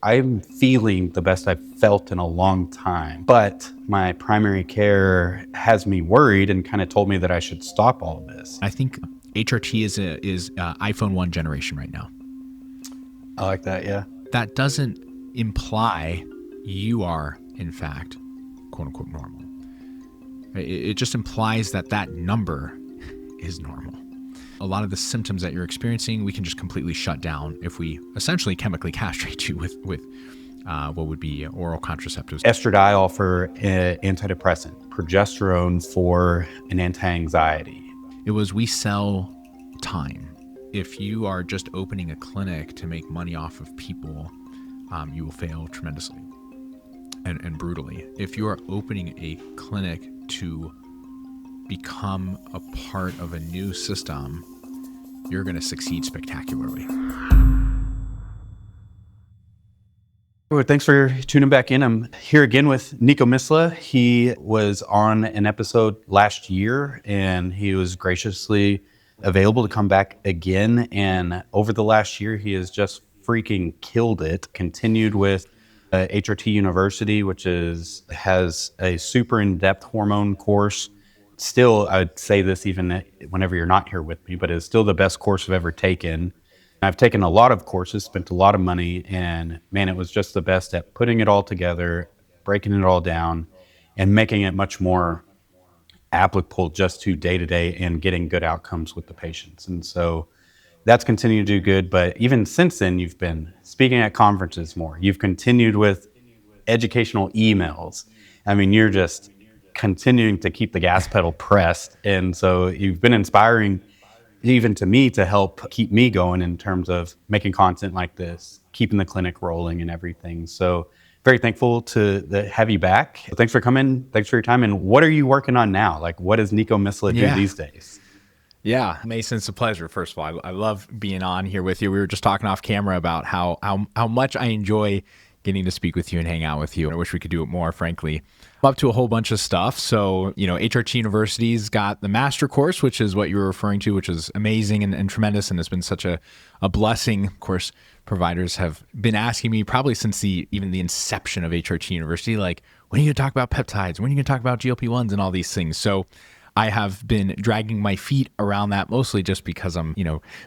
I'm feeling the best I've felt in a long time, but my primary care has me worried and kind of told me that I should stop all of this. I think HRT is iPhone 1 generation right now. I like that, yeah. That doesn't imply you are, in fact, quote unquote, normal. It just implies that that number is normal. A lot of the symptoms that you're experiencing, we can just completely shut down if we essentially chemically castrate you with what would be oral contraceptives. Estradiol for antidepressant, progesterone for an anti-anxiety. It was, we sell time. If you are just opening a clinic to make money off of people, you will fail tremendously and brutally. If you are opening a clinic to become a part of a new system, you're going to succeed spectacularly. Well, thanks for tuning back in. I'm here again with Nico Misleh. He was on an episode last year and he was graciously available to come back again. And over the last year, he has just freaking killed it. Continued with HRT University, which has a super in-depth hormone course. Still, I'd say this even whenever you're not here with me, but it's still the best course I've ever taken. I've taken a lot of courses, spent a lot of money, and man, it was just the best at putting it all together, breaking it all down, and making it much more applicable just to day-to-day and getting good outcomes with the patients. And so that's continued to do good. But even since then, you've been speaking at conferences more. You've continued with educational emails. I mean, you're just continuing to keep the gas pedal pressed. And so you've been inspiring even to me to help keep me going in terms of making content like this, keeping the clinic rolling and everything. So very thankful to have you back. Thanks for coming. Thanks for your time. And what are you working on now? Like, what does Nico Misleh do these days? Yeah, Mason, it's a pleasure. First of all, I love being on here with you. We were just talking off camera about how much I enjoy getting to speak with you and hang out with you. I wish we could do it more, frankly. I'm up to a whole bunch of stuff. So, HRT University's got the master course, which is what you were referring to, which is amazing and tremendous. And it's been such a blessing. Of course, providers have been asking me probably since even the inception of HRT University, like, when are you going to talk about peptides? When are you going to talk about GLP-1s and all these things? So I have been dragging my feet around that mostly just because I'm,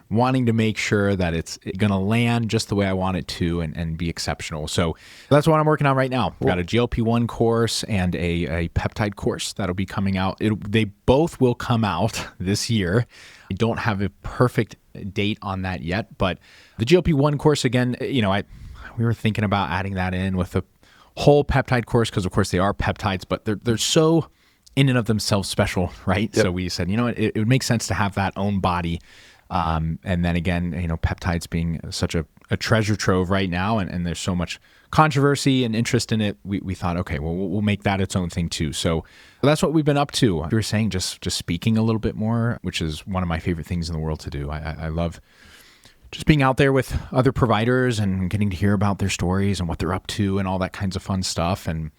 wanting to make sure that it's going to land just the way I want it to and be exceptional. So that's what I'm working on right now. We've got a GLP-1 course and a peptide course that'll be coming out. They both will come out this year. I don't have a perfect date on that yet, but the GLP-1 course, again, we were thinking about adding that in with the whole peptide course because, of course, they are peptides, but they're so in and of themselves special, right? Yep. So we said, it would make sense to have that own body. And then again, peptides being such a treasure trove right now, and there's so much controversy and interest in it, we thought, okay, well, we'll make that its own thing too. So that's what we've been up to. You were saying just speaking a little bit more, which is one of my favorite things in the world to do. I love just being out there with other providers and getting to hear about their stories and what they're up to and all that kinds of fun stuff, and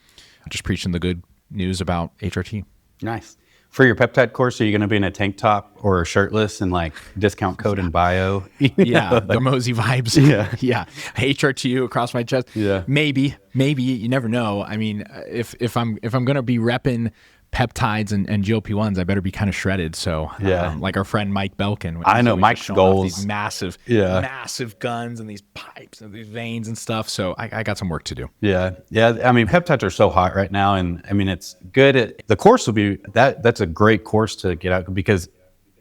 just preaching the good news about HRT. Nice. For your peptide course, are you going to be in a tank top or shirtless and like discount code in bio? Yeah, the Mosey vibes. Yeah. HRTU across my chest. Yeah. Maybe. You never know. I mean, if I'm going to be repping peptides and GLP-1s, I better be kind of shredded. So, like our friend Mike Belkin. I know Mike's goals. These massive guns and these pipes and these veins and stuff. So I got some work to do. Yeah. I mean, peptides are so hot right now, and I mean, it's good. The course will be that's a great course to get out because,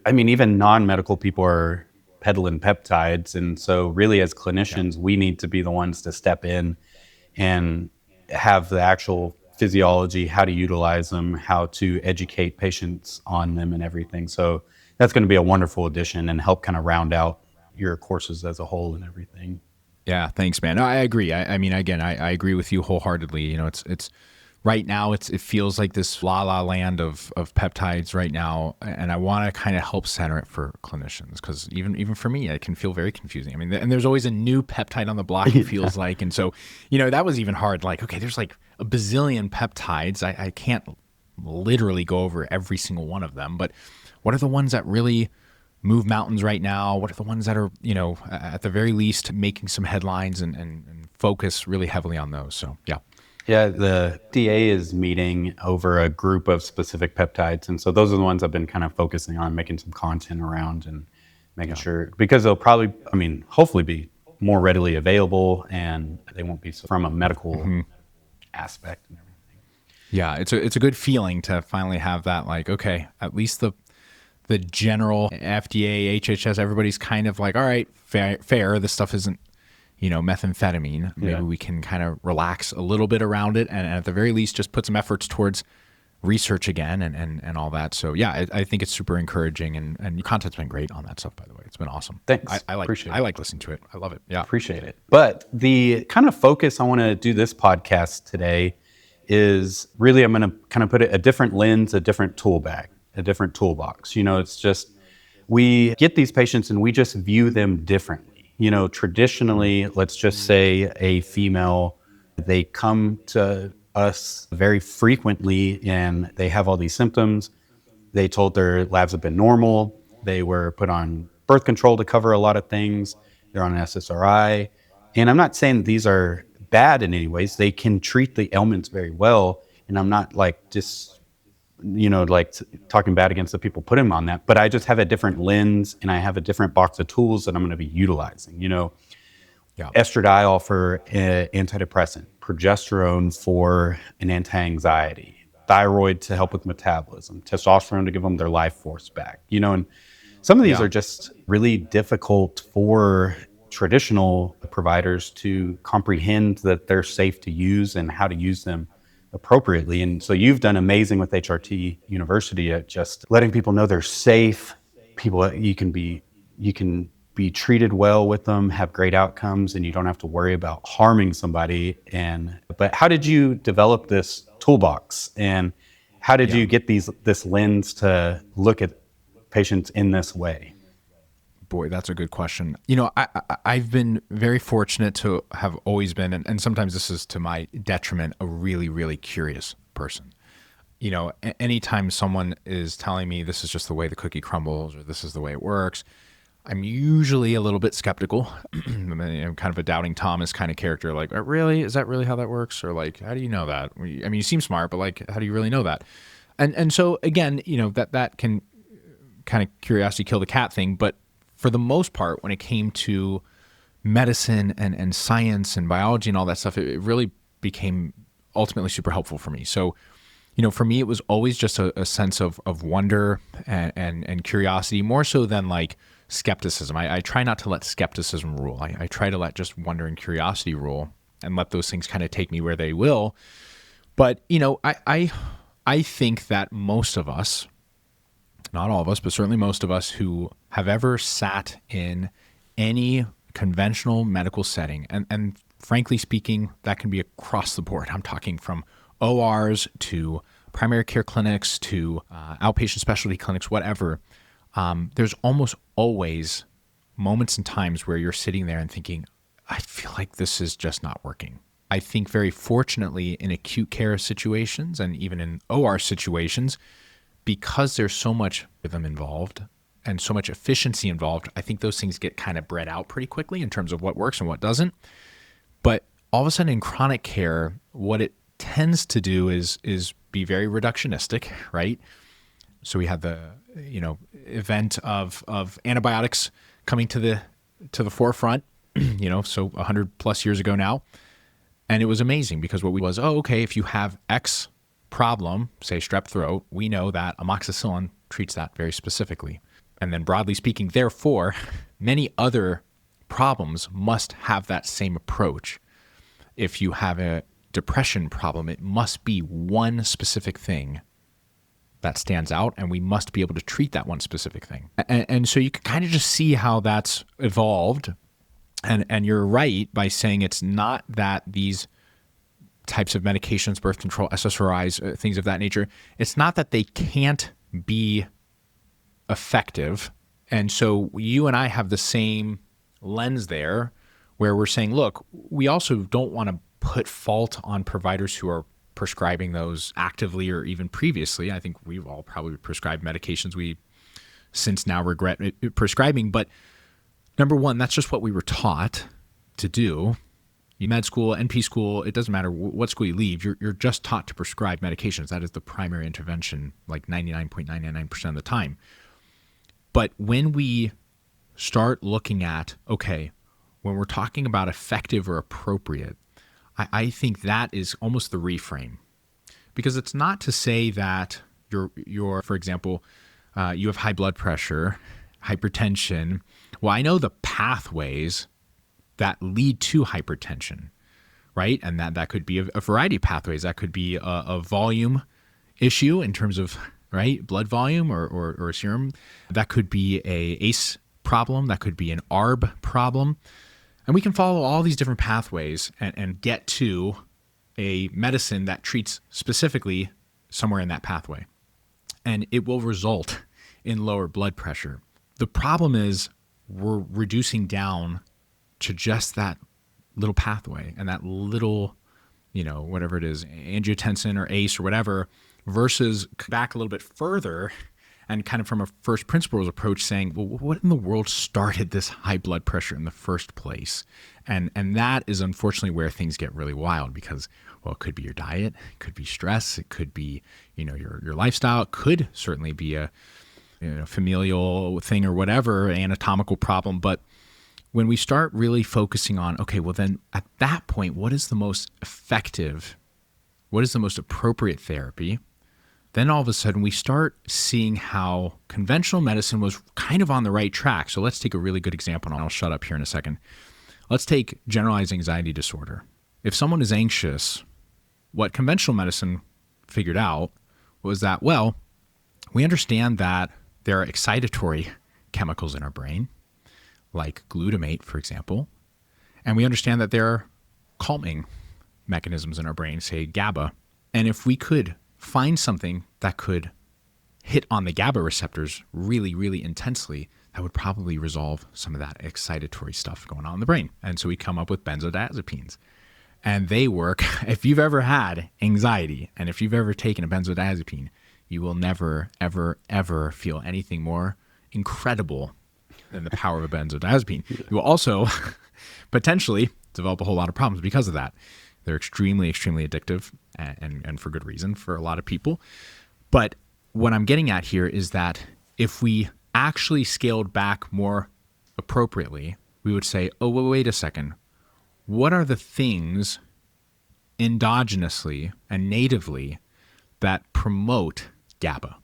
I mean, even non-medical people are peddling peptides, and so really, as clinicians, we need to be the ones to step in and have the actual physiology, how to utilize them, how to educate patients on them and everything. So that's going to be a wonderful addition and help kind of round out your courses as a whole and everything. Yeah, thanks, man. No, I agree. I mean, again, I agree with you wholeheartedly. It's right now, it feels like this la land of peptides right now, and I want to kind of help center it for clinicians because even for me, it can feel very confusing. I mean, and there's always a new peptide on the block, it feels like, and so that was even hard. Like, okay, there's like a bazillion peptides. I can't literally go over every single one of them, but what are the ones that really move mountains right now? What are the ones that are, at the very least making some headlines and focus really heavily on those? So, yeah. Yeah, the FDA is meeting over a group of specific peptides. And so those are the ones I've been kind of focusing on, making some content around and making sure, because they'll probably, hopefully be more readily available and they won't be from a medical aspect and everything. Yeah, it's a good feeling to finally have that, like, okay, at least the general FDA, HHS, everybody's kind of like, all right, fair. This stuff isn't, methamphetamine. Maybe we can kind of relax a little bit around it, and at the very least, just put some efforts towards research again and all that. So yeah, I think it's super encouraging, and your content's been great on that stuff, by the way. It's been awesome. Thanks. I like listening to it. I love it. Yeah. Appreciate it. But the kind of focus I want to do this podcast today is really, I'm going to kind of put it a different lens, a different tool bag, a different toolbox. It's just, we get these patients and we just view them differently. Traditionally, let's just say a female, they come to us very frequently and they have all these symptoms. They told their labs have been normal. They were put on birth control to cover a lot of things. They're on an SSRI. And I'm not saying these are bad in any ways. They can treat the ailments very well. And I'm not talking bad against the people putting them on that, but I just have a different lens and I have a different box of tools that I'm going to be utilizing. Estradiol for antidepressant, progesterone for an anti-anxiety, thyroid to help with metabolism, testosterone to give them their life force back. And some of these are just really difficult for traditional providers to comprehend that they're safe to use and how to use them appropriately. And so you've done amazing with HRT University at just letting people know they're safe. People, you can be treated well with them, have great outcomes, and you don't have to worry about harming somebody. But how did you develop this toolbox, and how did you get this lens to look at patients in this way? Boy, that's a good question. I've been very fortunate to have always been, and sometimes this is to my detriment, a really, really curious person. Anytime someone is telling me this is just the way the cookie crumbles or this is the way it works, I'm usually a little bit skeptical. I'm kind of a doubting Thomas kind of character, like, really? Is that really how that works? Or like, how do you know that? You seem smart, but like, how do you really know that? And so again, that can kind of curiosity kill the cat thing, but for the most part, when it came to medicine and science and biology and all that stuff, it really became ultimately super helpful for me. So, for me, it was always just a sense of wonder and curiosity, more so than like skepticism. I try not to let skepticism rule. I try to let just wonder and curiosity rule and let those things kind of take me where they will. But, I think that most of us, not all of us, but certainly most of us who have ever sat in any conventional medical setting, and frankly speaking, that can be across the board. I'm talking from ORs to primary care clinics to outpatient specialty clinics, whatever. There's almost always moments and times where you're sitting there and thinking, I feel like this is just not working. I think very fortunately in acute care situations and even in OR situations, because there's so much rhythm involved and so much efficiency involved, I think those things get kind of bred out pretty quickly in terms of what works and what doesn't. But all of a sudden in chronic care, what it tends to do is be very reductionistic, right? So we had the event of antibiotics coming to the forefront, so 100 plus years ago now, and it was amazing because what we was, okay, if you have X problem, say strep throat, we know that amoxicillin treats that very specifically. And then broadly speaking, therefore, many other problems must have that same approach. If you have a depression problem, it must be one specific thing that stands out, and we must be able to treat that one specific thing. And so you can kind of just see how that's evolved. And you're right by saying it's not that these types of medications, birth control, SSRIs, things of that nature, it's not that they can't be effective. And so you and I have the same lens there where we're saying, look, we also don't want to put fault on providers who are prescribing those actively or even previously. I think we've all probably prescribed medications we since now regret prescribing. But number one, that's just what we were taught to do. Med school, NP school, it doesn't matter what school you leave, you're just taught to prescribe medications. That is the primary intervention, like 99.999% of the time. But when we start looking at, okay, when we're talking about effective or appropriate, I think that is almost the reframe. Because it's not to say that you're for example, you have high blood pressure, hypertension. Well, I know the pathways that lead to hypertension, right? And that could be a variety of pathways. That could be a volume issue in terms of, right, blood volume or serum. That could be a ACE problem. That could be an ARB problem. And we can follow all these different pathways and get to a medicine that treats specifically somewhere in that pathway. And it will result in lower blood pressure. The problem is we're reducing down to just that little pathway and that little, whatever it is, angiotensin or ACE or whatever, versus back a little bit further and kind of from a first principles approach saying, well, what in the world started this high blood pressure in the first place? And that is unfortunately where things get really wild because, well, it could be your diet, it could be stress, it could be, your lifestyle, it could certainly be a familial thing or whatever, anatomical problem. But when we start really focusing on, okay, well then at that point, what is the most effective, what is the most appropriate therapy? Then all of a sudden we start seeing how conventional medicine was kind of on the right track. So let's take a really good example, and I'll shut up here in a second. Let's take generalized anxiety disorder. If someone is anxious, what conventional medicine figured out was that, well, we understand that there are excitatory chemicals in our brain, like glutamate, for example, and we understand that there are calming mechanisms in our brain, say GABA. And if we could find something that could hit on the GABA receptors really, really intensely, that would probably resolve some of that excitatory stuff going on in the brain. And so we come up with benzodiazepines. And they work. If you've ever had anxiety and if you've ever taken a benzodiazepine, you will never, ever, ever feel anything more incredible than the power of a benzodiazepine. You will also potentially develop a whole lot of problems because of that. They're extremely, extremely addictive and for good reason for a lot of people. But what I'm getting at here is that if we actually scaled back more appropriately, we would say, oh, well, wait a second. What are the things endogenously and natively that promote GABA?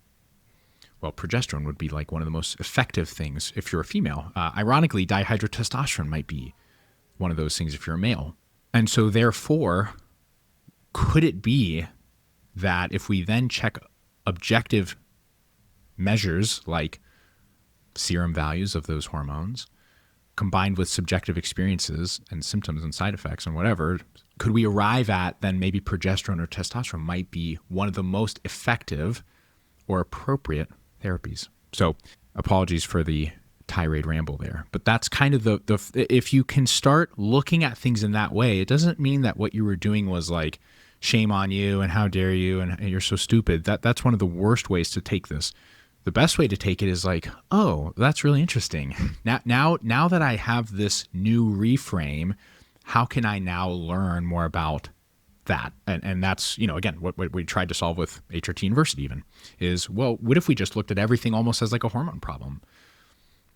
Well, progesterone would be like one of the most effective things if you're a female. Ironically, dihydrotestosterone might be one of those things if you're a male. And so therefore, could it be that if we then check objective measures like serum values of those hormones, combined with subjective experiences and symptoms and side effects and whatever, could we arrive at then maybe progesterone or testosterone might be one of the most effective or appropriate therapies? So apologies for the tirade ramble there, but that's kind of the if you can start looking at things in that way, it doesn't mean that what you were doing was like, shame on you and how dare you and you're so stupid. That's one of the worst ways to take this. The best way to take it is like, oh, that's really interesting. Now that I have this new reframe, how can I now learn more about that? And that's, again, what we tried to solve with HRT University even is, well, what if we just looked at everything almost as like a hormone problem?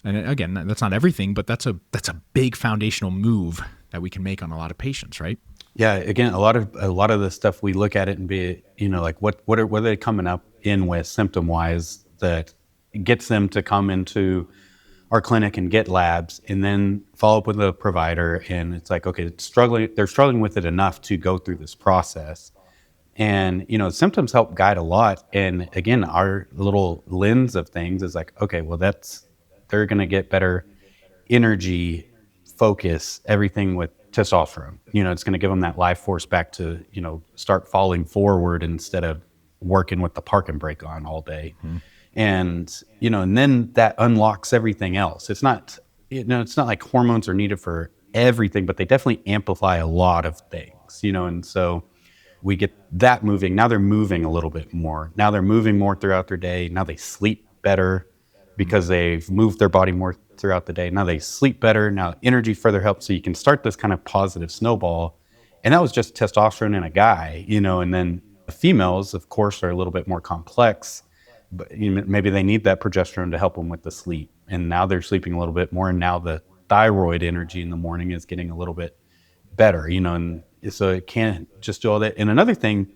And again, that's not everything, but that's a big foundational move that we can make on a lot of patients, right? Yeah, again, a lot of the stuff we look at it and be, like what are they coming up in with symptom wise that gets them to come into our clinic and get labs and then follow up with a provider. And it's like, okay, they're struggling with it enough to go through this process. And, symptoms help guide a lot. And again, our little lens of things is like, okay, well, they're going to get better energy, focus, everything with testosterone. It's going to give them that life force back to, start falling forward instead of working with the park and brake on all day. Mm-hmm. And, and then that unlocks everything else. It's not, it's not like hormones are needed for everything, but they definitely amplify a lot of things, and so we get that moving. Now they're moving a little bit more. Now they're moving more throughout their day. Now they sleep better because they've moved their body more throughout the day. Now they sleep better. Now energy further helps. So you can start this kind of positive snowball. And that was just testosterone in a guy, and then the females, of course, are a little bit more complex, but maybe they need that progesterone to help them with the sleep. And now they're sleeping a little bit more. And now the thyroid energy in the morning is getting a little bit better, and so it can't just do all that. And another thing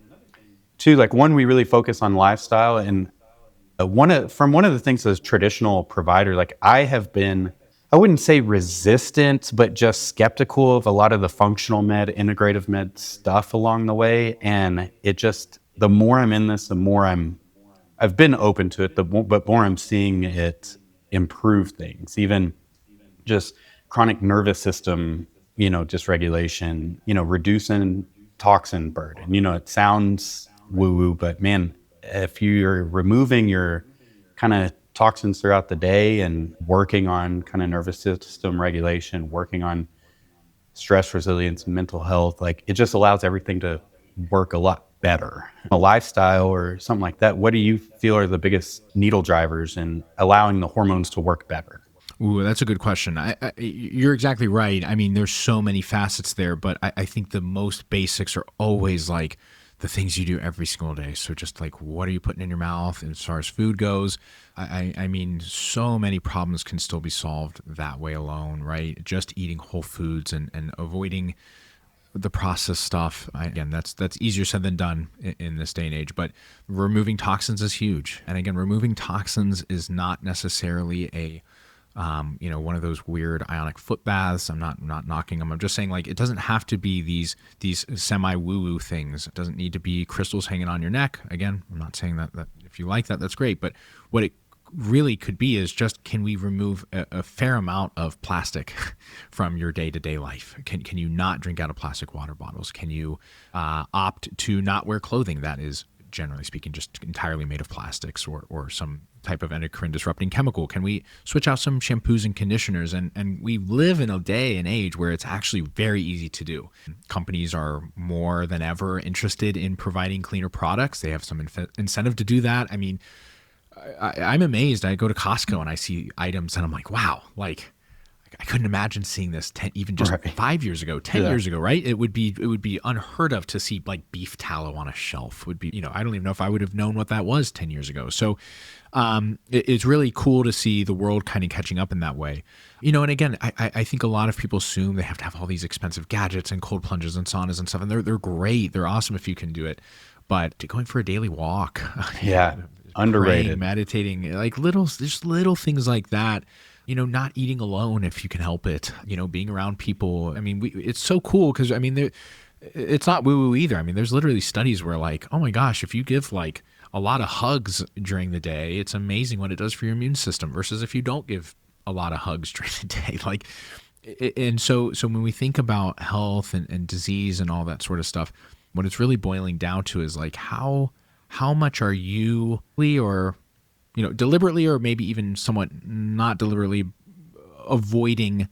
too, like one, we really focus on lifestyle, and one of the things as traditional provider, like I wouldn't say resistant, but just skeptical of a lot of the functional med, integrative med stuff along the way. And the more I'm in this, the more I've been open to it, but more I'm seeing it improve things, even just chronic nervous system, dysregulation, reducing toxin burden. It sounds woo-woo, but man, if you're removing your kind of toxins throughout the day and working on kind of nervous system regulation, working on stress resilience, mental health, like it just allows everything to work a lot better. A lifestyle or something like that, what do you feel are the biggest needle drivers in allowing the hormones to work better? Ooh, that's a good question. You're exactly right. I mean, there's so many facets there, but I think the most basics are always like the things you do every single day. So just like, what are you putting in your mouth as far as food goes? I mean, so many problems can still be solved that way alone, right? Just eating whole foods and avoiding the processed stuff. Again, that's easier said than done in this day and age, but removing toxins is huge. And again, removing toxins is not necessarily a one of those weird ionic foot baths. I'm not knocking them. I'm just saying, like, it doesn't have to be these semi woo-woo things. It doesn't need to be crystals hanging on your neck. Again, I'm not saying that if you like that, that's great. But what it really could be is just, can we remove a fair amount of plastic from your day-to-day life? Can you not drink out of plastic water bottles? Can you opt to not wear clothing that is, generally speaking, just entirely made of plastics or some type of endocrine disrupting chemical? Can we switch out some shampoos and conditioners? And we live in a day and age where it's actually very easy to do. Companies are more than ever interested in providing cleaner products. They have some incentive to do that. I mean, I'm amazed. I go to Costco and I see items and I'm like, wow, like I couldn't imagine seeing this even just 5 years ago, 10 years ago, right? It would be unheard of to see like beef tallow on a shelf. Would be, I don't even know if I would have known what that was 10 years ago. So it's really cool to see the world kind of catching up in that way. And again, I think a lot of people assume they have to have all these expensive gadgets and cold plunges and saunas and stuff, and they're great. They're awesome if you can do it. But going for a daily walk, underrated, praying, meditating, like just little things like that. Not eating alone if you can help it, being around people. I mean, it's so cool because, I mean, it's not woo-woo either. I mean, there's literally studies where like, oh my gosh, if you give like a lot of hugs during the day, it's amazing what it does for your immune system versus if you don't give a lot of hugs during the day. Like, and so when we think about health and disease and all that sort of stuff, what it's really boiling down to is like, how much are you or deliberately or maybe even somewhat not deliberately avoiding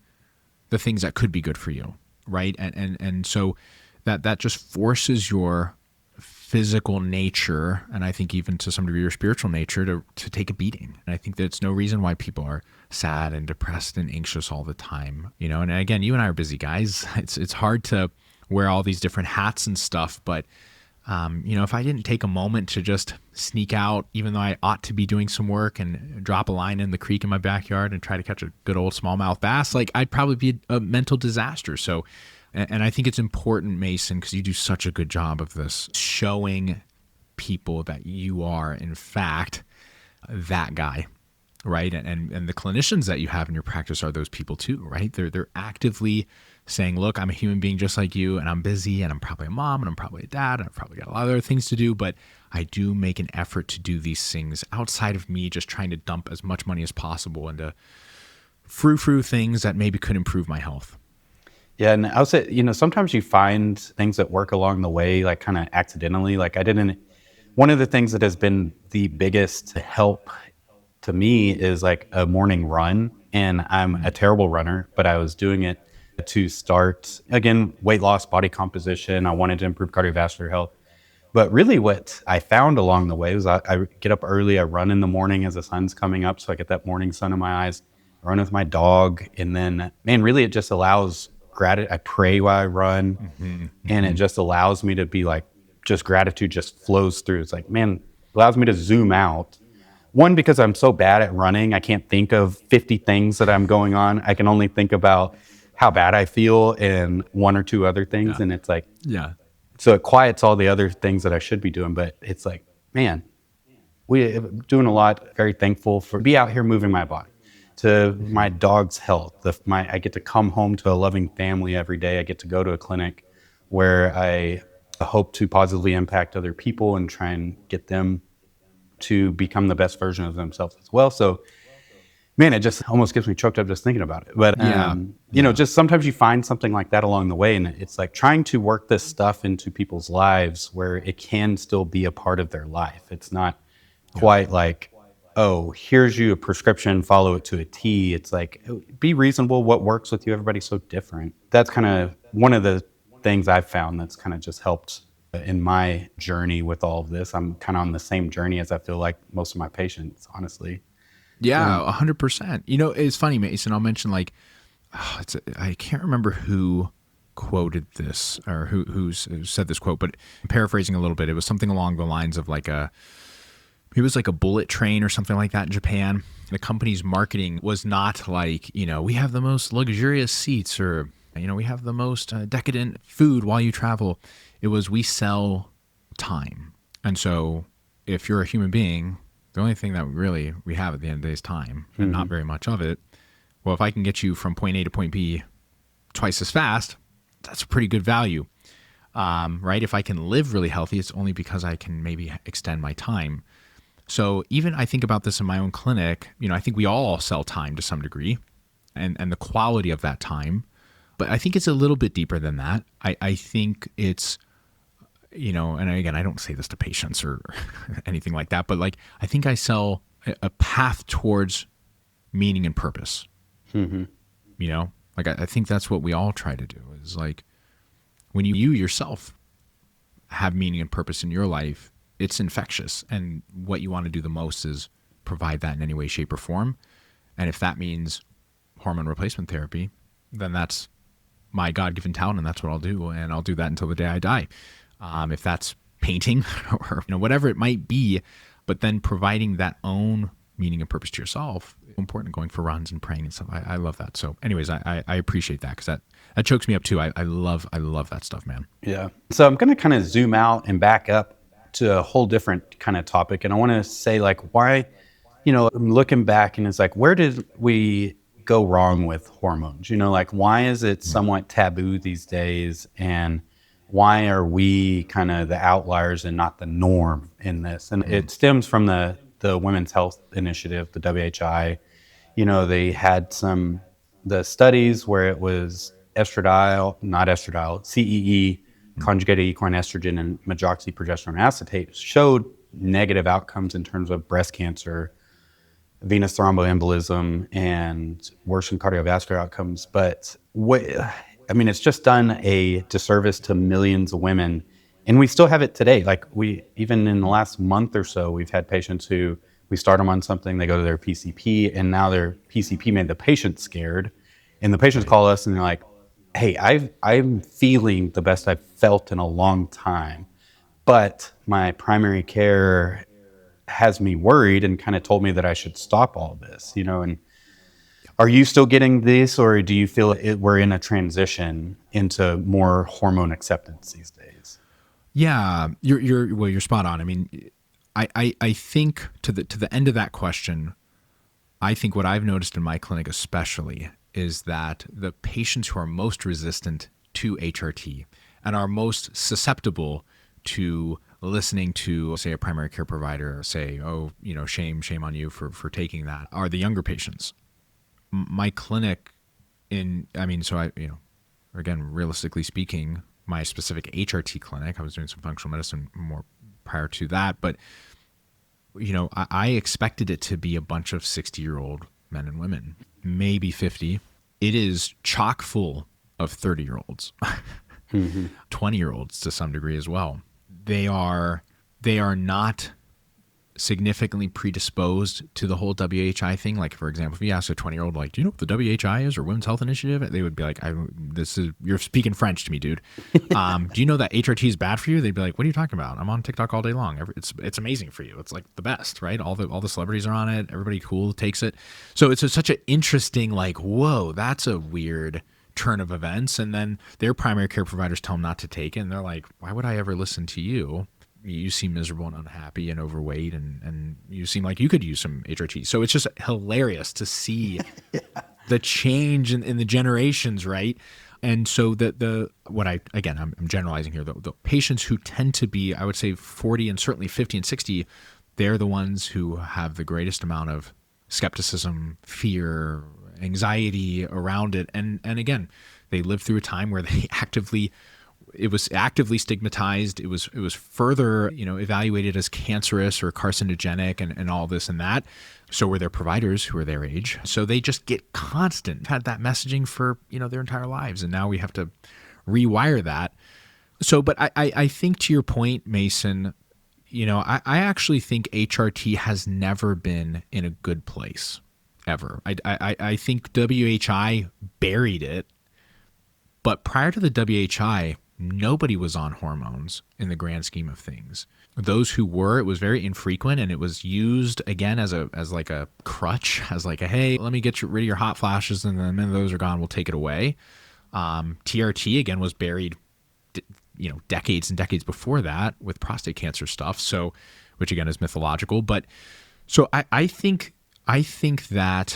the things that could be good for you, right? And so that just forces your physical nature, and I think even to some degree your spiritual nature, to take a beating. And I think that's no reason why people are sad and depressed and anxious all the time. And again, you and I are busy guys. It's hard to wear all these different hats and stuff, but if I didn't take a moment to just sneak out, even though I ought to be doing some work, and drop a line in the creek in my backyard and try to catch a good old smallmouth bass, like I'd probably be a mental disaster. So, and I think it's important, Mason, because you do such a good job of this, showing people that you are, in fact, that guy, right? And the clinicians that you have in your practice are those people too, right? They're actively saying, look, I'm a human being just like you, and I'm busy, and I'm probably a mom, and I'm probably a dad, and I've probably got a lot of other things to do, but I do make an effort to do these things outside of me just trying to dump as much money as possible into frou-frou things that maybe could improve my health. Yeah, and I'll say, sometimes you find things that work along the way, like kind of accidentally. Like one of the things that has been the biggest help to me is like a morning run, and I'm a terrible runner, but I was doing it to start, again, weight loss, body composition. I wanted to improve cardiovascular health. But really what I found along the way was I get up early, I run in the morning as the sun's coming up, so I get that morning sun in my eyes. I run with my dog, and then, man, really it just allows gratitude. I pray while I run, and it just allows me to be like, just gratitude just flows through. It's like, man, allows me to zoom out. One, because I'm so bad at running, I can't think of 50 things that I'm going on. I can only think about how bad I feel and one or two other things. Yeah. And it's like, Yeah. so it quiets all the other things that I should be doing. But it's like, man, we're doing a lot. Very thankful for be out here moving my body, to my dog's health. I get to come home to a loving family every day. I get to go to a clinic where I hope to positively impact other people and try and get them to become the best version of themselves as well. So, man, it just almost gets me choked up just thinking about it. But, you know, just sometimes you find something like that along the way, and it's like trying to work this stuff into people's lives where it can still be a part of their life. It's not quite like, oh, here's you a prescription, follow it to a T. It's like, be reasonable. What works with you? Everybody's so different. That's kind of one of the things I've found that's kind of just helped in my journey with all of this. I'm kind of on the same journey as I feel like most of my patients, honestly. Yeah, 100%. You know, it's funny, Mason. I'll mention like, I can't remember who quoted this or who said this quote, but I'm paraphrasing a little bit. It was something along the lines of like it was like a bullet train or something like that in Japan. The company's marketing was not like, you know, we have the most luxurious seats or, you know, we have the most decadent food while you travel. It was, we sell time. And so if you're a human being, the only thing that really we have at the end of the day is time and not very much of it. Well, if I can get you from point A to point B twice as fast, that's a pretty good value, right? If I can live really healthy, it's only because I can maybe extend my time. So even I think about this in my own clinic, you know, I think we all sell time to some degree and the quality of that time. But I think it's a little bit deeper than that. I think it's, you know, and again, I don't say this to patients or anything like that, but like, I think I sell a path towards meaning and purpose. You know, like I think that's what we all try to do is like when you yourself have meaning and purpose in your life, it's infectious. And what you want to do the most is provide that in any way, shape, or form. And if that means hormone replacement therapy, then that's my God-given talent, and that's what I'll do. And I'll do that until the day I die. If that's painting or, you know, whatever it might be, but then providing that own meaning and purpose to yourself, important going for runs and praying and stuff. I love that. So anyways, I appreciate that because that chokes me up too. I love that stuff, man. Yeah. So I'm going to kind of zoom out and back up to a whole different kind of topic. And I want to say like why, you know, I'm looking back and it's like, where did we go wrong with hormones? You know, like why is it somewhat taboo these days? And why are we kind of the outliers and not the norm in this? And it stems from the Women's Health Initiative, the WHI. You know, they had the studies where it was CEE, conjugated equine estrogen, and medroxyprogesterone acetate showed negative outcomes in terms of breast cancer, venous thromboembolism, and worsened cardiovascular outcomes. But it's just done a disservice to millions of women. And we still have it today. Like even in the last month or so, we've had patients who we start them on something, they go to their PCP, and now their PCP made the patient scared. And the patients call us and they're like, hey, I'm feeling the best I've felt in a long time, but my primary care has me worried and kind of told me that I should stop all this, you know. And are you still getting this, or do you feel we're in a transition into more hormone acceptance these days? Yeah, you're spot on. I mean, I think to the end of that question, I think what I've noticed in my clinic especially is that the patients who are most resistant to HRT and are most susceptible to listening to, say, a primary care provider say, oh, you know, shame on you for taking that, are the younger patients. My clinic again, realistically speaking, my specific HRT clinic, I was doing some functional medicine more prior to that, but, you know, I expected it to be a bunch of 60-year-old men and women, maybe 50. It is chock full of 30-year-olds, 20-year-olds to some degree as well. they are not significantly predisposed to the whole WHI thing. Like, for example, if you ask a 20-year-old, like, do you know what the WHI is, or Women's Health Initiative? They would be like, you're speaking French to me, dude. Do you know that HRT is bad for you? They'd be like, what are you talking about? I'm on TikTok all day long. It's amazing for you. It's like the best, right? All the celebrities are on it. Everybody cool takes it. So it's such an interesting, like, whoa, that's a weird turn of events. And then their primary care providers tell them not to take it. And they're like, why would I ever listen to you? You seem miserable and unhappy and overweight, and you seem like you could use some HRT. So it's just hilarious to see the change in the generations, right? And so I'm generalizing here, the patients who tend to be, I would say 40 and certainly 50 and 60, they're the ones who have the greatest amount of skepticism, fear, anxiety around it. And again, they lived through a time where it was actively stigmatized. It was further, evaluated as cancerous or carcinogenic and all this and that. So were their providers who are their age. So they just get had that messaging for, their entire lives. And now we have to rewire that. So, but I think to your point, Mason, I actually think HRT has never been in a good place ever. I think WHI buried it. But prior to the WHI, nobody was on hormones in the grand scheme of things. Those who were, it was very infrequent, and it was used again as like a crutch, as like a, hey, let me get rid of your hot flashes, and then the minute those are gone, we'll take it away. TRT again was buried, decades and decades before that with prostate cancer stuff. So, which again is mythological. But so I think HRT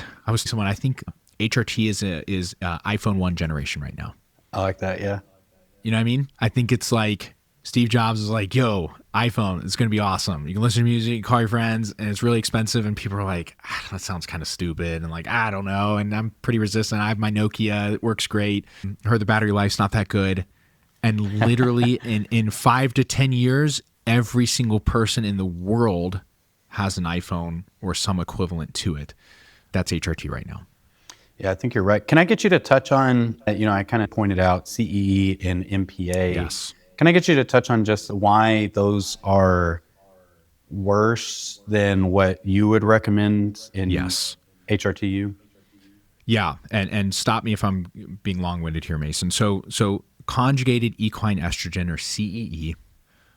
is iPhone 1 generation right now. I like that. Yeah. You know what I mean? I think it's like Steve Jobs is like, yo, iPhone, it's going to be awesome. You can listen to music, you can call your friends, and it's really expensive. And people are like, that sounds kind of stupid. And like, I don't know. And I'm pretty resistant. I have my Nokia. It works great. I heard the battery life's not that good. And literally in 5 to 10 years, every single person in the world has an iPhone or some equivalent to it. That's HRT right now. Yeah, I think you're right. Can I get you to touch on, I kind of pointed out CEE and MPA. Yes. Can I get you to touch on just why those are worse than what you would recommend in HRTU? Yeah, and stop me if I'm being long-winded here, Mason. So conjugated equine estrogen, or CEE,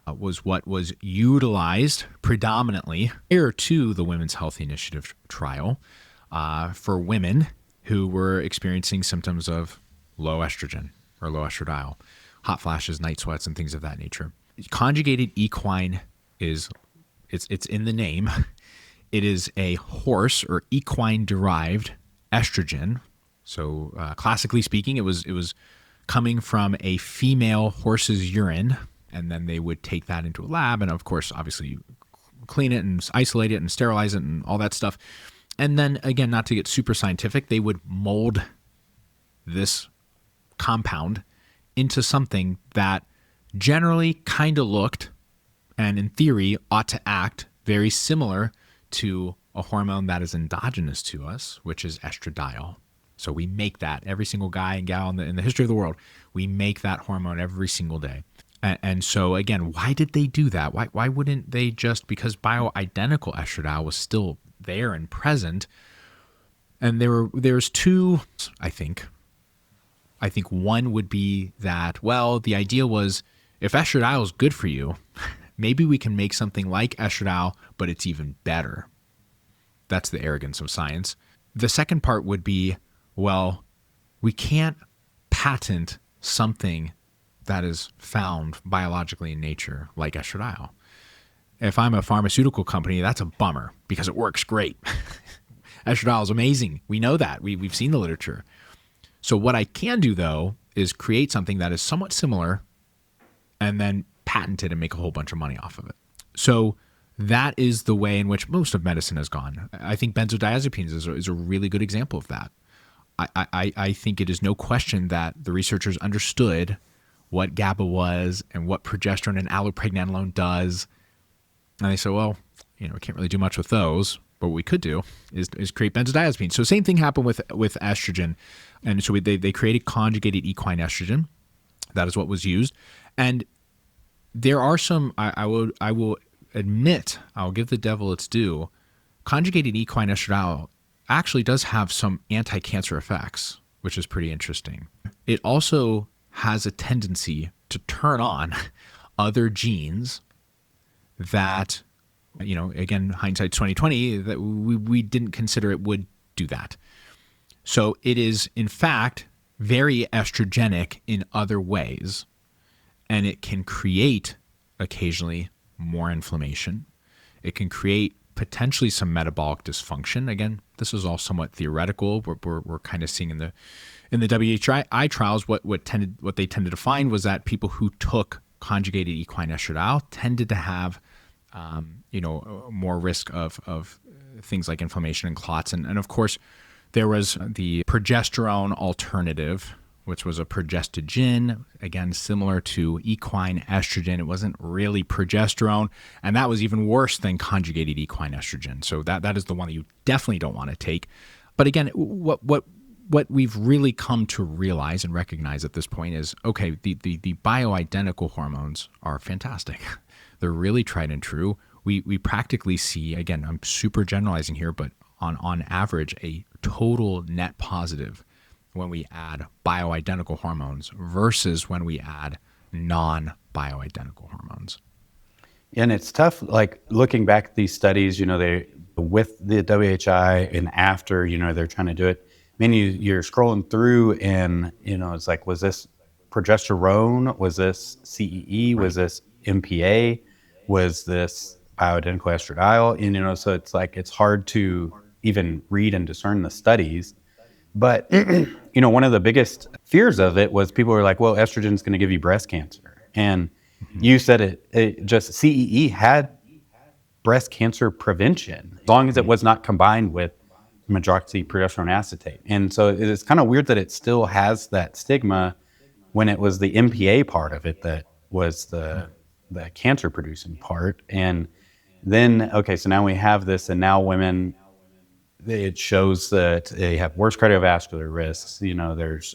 was what was utilized predominantly prior to the Women's Health Initiative trial for women who were experiencing symptoms of low estrogen or low estradiol, hot flashes, night sweats, and things of that nature. Conjugated equine it's in the name. It is a horse or equine-derived estrogen. So classically speaking, it was coming from a female horse's urine, and then they would take that into a lab, and of course, obviously, clean it and isolate it and sterilize it and all that stuff. And then again, not to get super scientific, they would mold this compound into something that generally kind of looked, and in theory ought to act very similar to a hormone that is endogenous to us, which is estradiol. So we make that, every single guy and gal in the history of the world, we make that hormone every single day. And so again, why did they do that? Why wouldn't they just, because bioidentical estradiol was still there and present, and there's two, I think one would be that, well, the idea was, if estradiol is good for you, maybe we can make something like estradiol, but it's even better. That's the arrogance of science. The second part would be, well, we can't patent something that is found biologically in nature, like estradiol. If I'm a pharmaceutical company, that's a bummer because it works great. Estradiol is amazing. We know that. We've seen the literature. So what I can do, though, is create something that is somewhat similar and then patent it and make a whole bunch of money off of it. So that is the way in which most of medicine has gone. I think benzodiazepines is a really good example of that. I think it is no question that the researchers understood what GABA was and what progesterone and allopregnanolone does. And they said, well, we can't really do much with those, but what we could do is create benzodiazepines. So same thing happened with estrogen. And so they created conjugated equine estrogen. That is what was used. And There are some, I will admit, I'll give the devil its due. Conjugated equine estradiol actually does have some anti-cancer effects, which is pretty interesting. It also has a tendency to turn on other genes that, again, hindsight's 2020, that we didn't consider it would do that. So it is, in fact, very estrogenic in other ways, and it can create occasionally more inflammation. It can create potentially some metabolic dysfunction. Again, this is all somewhat theoretical. We're kind of seeing in the WHI trials what they tended to find was that people who took conjugated equine estradiol tended to have more risk of things like inflammation and clots, and of course there was the progesterone alternative, which was a progestogen, again, similar to equine estrogen. It wasn't really progesterone, and that was even worse than conjugated equine estrogen. So that is the one that you definitely don't want to take. But again, what we've really come to realize and recognize at this point is, okay, the bioidentical hormones are fantastic. They're really tried and true. We practically see, again, I'm super generalizing here, but on average, a total net positive when we add bioidentical hormones versus when we add non-bioidentical hormones. And it's tough, like looking back at these studies, they with the WHI and after, they're trying to do it. I mean, you're scrolling through and, it's like, was this progesterone? Was this CEE? Right. Was this MPA? Was this bioidentical estradiol? So it's like, it's hard to even read and discern the studies. But, one of the biggest fears of it was people were like, well, estrogen is going to give you breast cancer. And you said it just CEE had breast cancer prevention, as long as it was not combined with medroxyprogesterone acetate. And so it's kind of weird that it still has that stigma when it was the MPA part of it that was the cancer producing part. And then, okay, so now we have this, and now women, it shows that they have worse cardiovascular risks. There's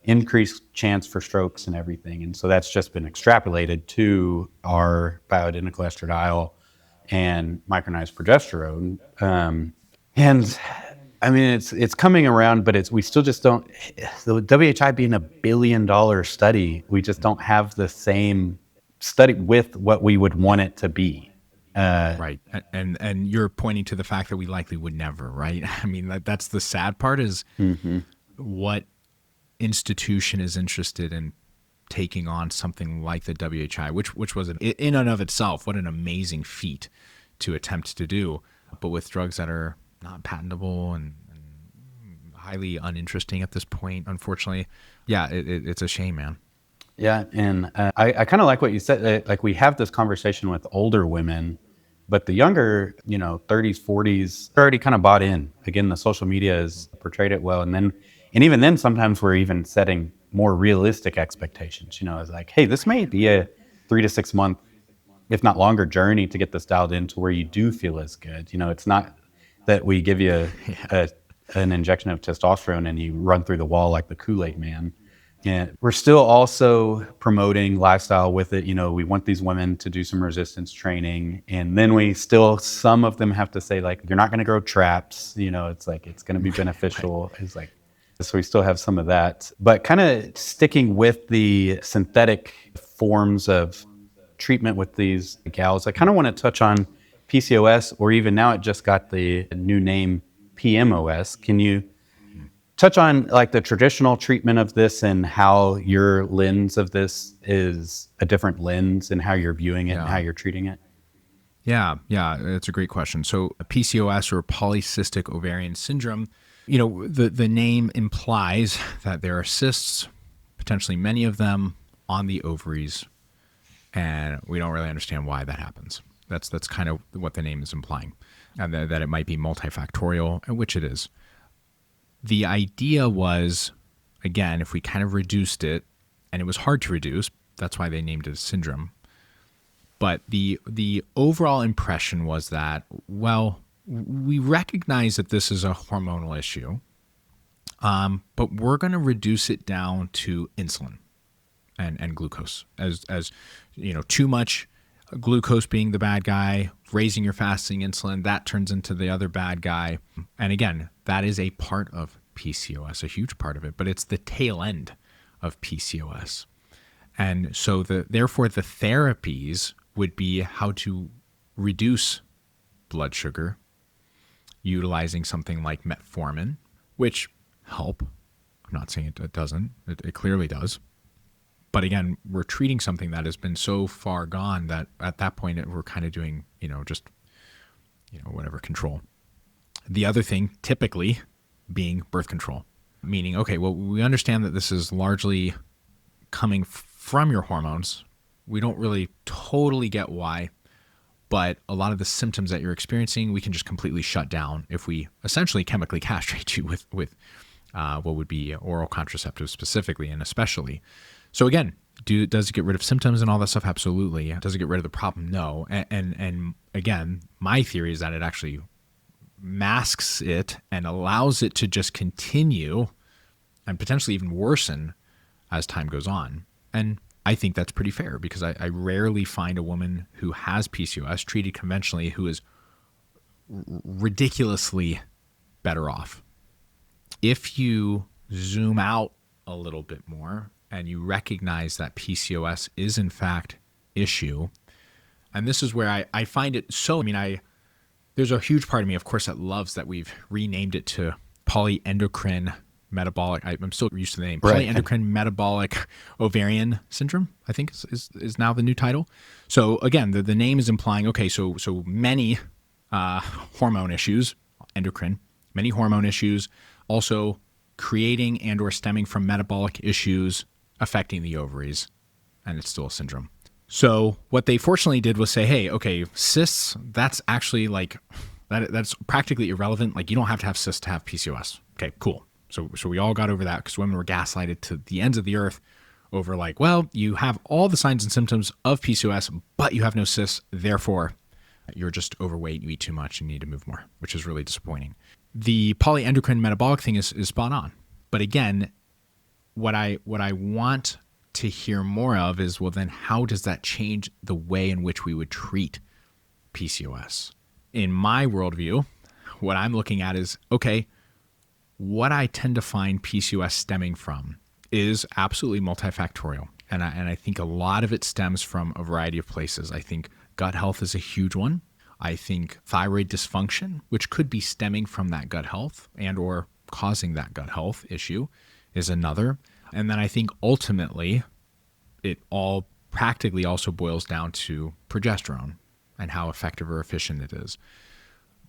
increased chance for strokes and everything. And so that's just been extrapolated to our bioidentical estradiol and micronized progesterone. And I mean, it's coming around, but we still just don't, the WHI being $1 billion study, we just don't have the same study with what we would want it to be. Right. And you're pointing to the fact that we likely would never, right? I mean, that's the sad part is what institution is interested in taking on something like the WHI, which was in and of itself, what an amazing feat to attempt to do, but with drugs that are not patentable and highly uninteresting at this point, unfortunately. Yeah, it's a shame, man. Yeah, and I kind of like what you said. Like we have this conversation with older women, but the younger, 30s, 40s, they're already kind of bought in. Again, the social media has portrayed it well, and even then, sometimes we're even setting more realistic expectations. It's like, hey, this may be a 3 to 6 month, if not longer, journey to get this dialed in to where you do feel as good. It's not that we give you an injection of testosterone and you run through the wall like the Kool-Aid man. And we're still also promoting lifestyle with it. We want these women to do some resistance training. And then some of them have to say, like, you're not going to grow traps. It's like, it's going to be beneficial. It's like, so we still have some of that. But kind of sticking with the synthetic forms of treatment with these gals, I kind of want to touch on PCOS, or even now it just got the new name PMOS. Can you touch on like the traditional treatment of this and how your lens of this is a different lens and how you're viewing it and how you're treating it? Yeah, that's a great question. So PCOS, or polycystic ovarian syndrome, the name implies that there are cysts, potentially many of them, on the ovaries, and we don't really understand why that happens. That's kind of what the name is implying, and that it might be multifactorial, which it is. The idea was, again, if we kind of reduced it, and it was hard to reduce, that's why they named it a syndrome. But the overall impression was that, well, we recognize that this is a hormonal issue, but we're going to reduce it down to insulin. and glucose as too much glucose being the bad guy, raising your fasting insulin, that turns into the other bad guy. And again, that is a part of PCOS, a huge part of it, but it's the tail end of PCOS. And so therefore the therapies would be how to reduce blood sugar, utilizing something like metformin, which help. I'm not saying it doesn't. It clearly does. But again, we're treating something that has been so far gone that at that point we're kind of doing, whatever control. The other thing typically being birth control, meaning, okay, well, we understand that this is largely coming from your hormones. We don't really totally get why, but a lot of the symptoms that you're experiencing, we can just completely shut down if we essentially chemically castrate you with what would be oral contraceptives specifically and especially. So again, does it get rid of symptoms and all that stuff? Absolutely. Does it get rid of the problem? No. And again, my theory is that it actually masks it and allows it to just continue and potentially even worsen as time goes on. And I think that's pretty fair because I rarely find a woman who has PCOS treated conventionally who is ridiculously better off. If you zoom out a little bit more and you recognize that PCOS is in fact issue, and this is where I find it so, there's a huge part of me, of course, that loves that we've renamed it to polyendocrine metabolic. I'm still used to the name. Right. Polyendocrine metabolic ovarian syndrome, I think is now the new title. So again, the name is implying, okay, so many hormone issues, endocrine, many hormone issues, also creating and or stemming from metabolic issues affecting the ovaries, and it's still a syndrome. So what they fortunately did was say, hey, okay, cysts, that's actually that's practically irrelevant. Like you don't have to have cysts to have PCOS. Okay, cool. So we all got over that because women were gaslighted to the ends of the earth over well, you have all the signs and symptoms of PCOS, but you have no cysts. Therefore, you're just overweight, you eat too much, you need to move more, which is really disappointing. The polyendocrine metabolic thing is spot on. But again, what I want to hear more of is, well, then how does that change the way in which we would treat PCOS? In my worldview, what I'm looking at is, okay, what I tend to find PCOS stemming from is absolutely multifactorial. And I think a lot of it stems from a variety of places. I think gut health is a huge one. I think thyroid dysfunction, which could be stemming from that gut health and or causing that gut health issue, is another. And then I think ultimately it all practically also boils down to progesterone and how effective or efficient it is.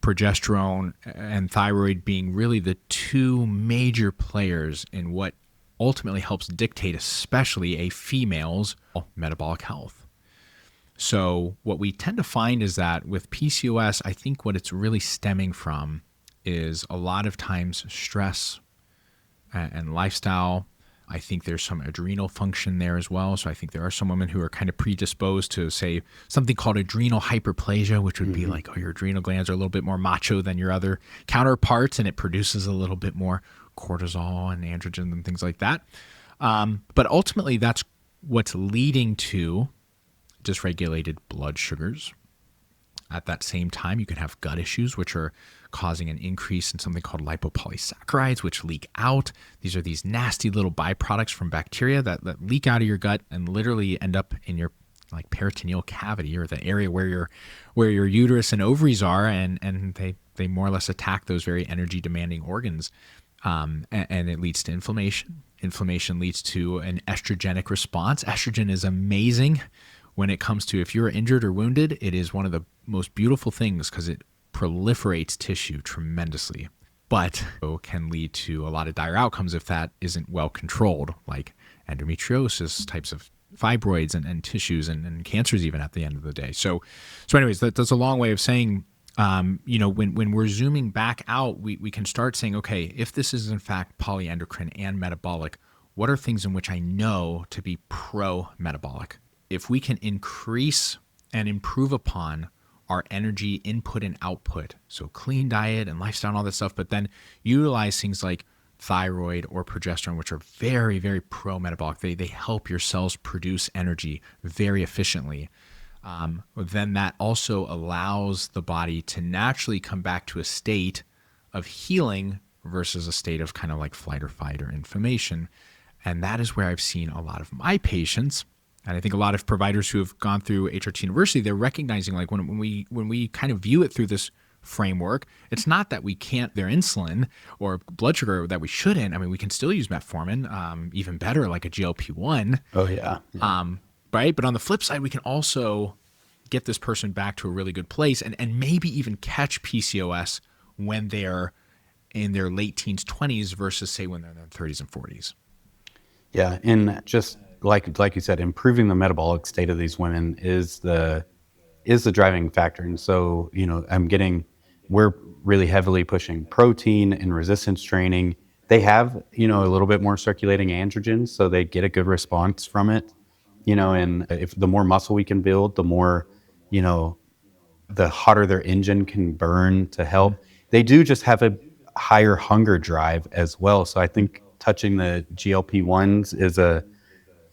Progesterone and thyroid being really the two major players in what ultimately helps dictate especially a female's metabolic health. So what we tend to find is that with PCOS, I think what it's really stemming from is a lot of times stress and lifestyle. I think there's some adrenal function there as well. So I think there are some women who are kind of predisposed to, say, something called adrenal hyperplasia, which would be like, oh, your adrenal glands are a little bit more macho than your other counterparts, and it produces a little bit more cortisol and androgen and things like that. But ultimately, that's what's leading to dysregulated blood sugars. At that same time, you can have gut issues, which are causing an increase in something called lipopolysaccharides, which leak out. These are these nasty little byproducts from bacteria that leak out of your gut and literally end up in your peritoneal cavity, or the area where your uterus and ovaries are, and they more or less attack those very energy demanding organs. And it leads to inflammation. Inflammation leads to an estrogenic response. Estrogen is amazing when it comes to, if you're injured or wounded, it is one of the most beautiful things because it proliferates tissue tremendously, but it can lead to a lot of dire outcomes if that isn't well controlled, like endometriosis, types of fibroids and tissues and cancers even at the end of the day. So anyways, that's a long way of saying, when we're zooming back out, we can start saying, okay, if this is in fact polyendocrine and metabolic, what are things in which I know to be pro-metabolic? If we can increase and improve upon our energy input and output, so clean diet and lifestyle and all that stuff, but then utilize things like thyroid or progesterone, which are very, very pro-metabolic. They help your cells produce energy very efficiently. Then that also allows the body to naturally come back to a state of healing versus a state of kind of like flight or fight or inflammation. And that is where I've seen a lot of my patients, and I think a lot of providers who have gone through HRT University, they're recognizing like when we kind of view it through this framework, it's not that we can't their insulin or blood sugar that we shouldn't. I mean, we can still use metformin, even better, like a GLP-1. Oh yeah. Right. But on the flip side, we can also get this person back to a really good place and maybe even catch PCOS when they're in their late teens, 20s versus say when they're in their 30s and 40s. Yeah. And just like you said, improving the metabolic state of these women is the driving factor. And so, we're really heavily pushing protein and resistance training. They have, a little bit more circulating androgens, so they get a good response from it. And if the more muscle we can build, the more, the hotter their engine can burn to help. They do just have a higher hunger drive as well. So I think touching the GLP-1s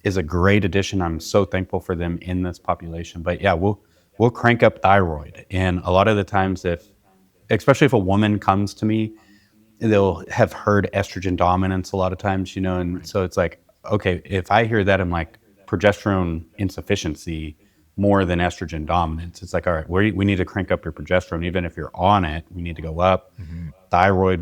is a great addition. I'm so thankful for them in this population. But yeah, we'll crank up thyroid. And a lot of the times especially if a woman comes to me, they'll have heard estrogen dominance a lot of times, and so it's like, okay, if I hear that, I'm like, progesterone insufficiency more than estrogen dominance. It's like, all right, we need to crank up your progesterone. Even if you're on it, we need to go up. Thyroid,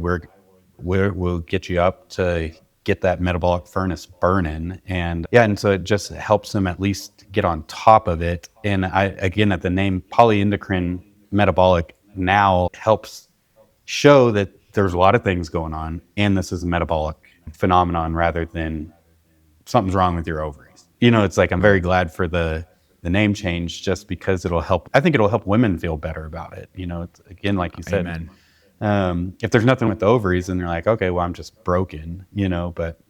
we'll get you up to get that metabolic furnace burning. And so it just helps them at least get on top of it. And again, at the name polyendocrine metabolic now helps show that there's a lot of things going on, and this is a metabolic phenomenon rather than something's wrong with your ovaries. It's like, I'm very glad for the name change, just because I think it'll help women feel better about it. It's, again, like you said, Amen. If there's nothing with the ovaries, then they're like, okay, well, I'm just broken, but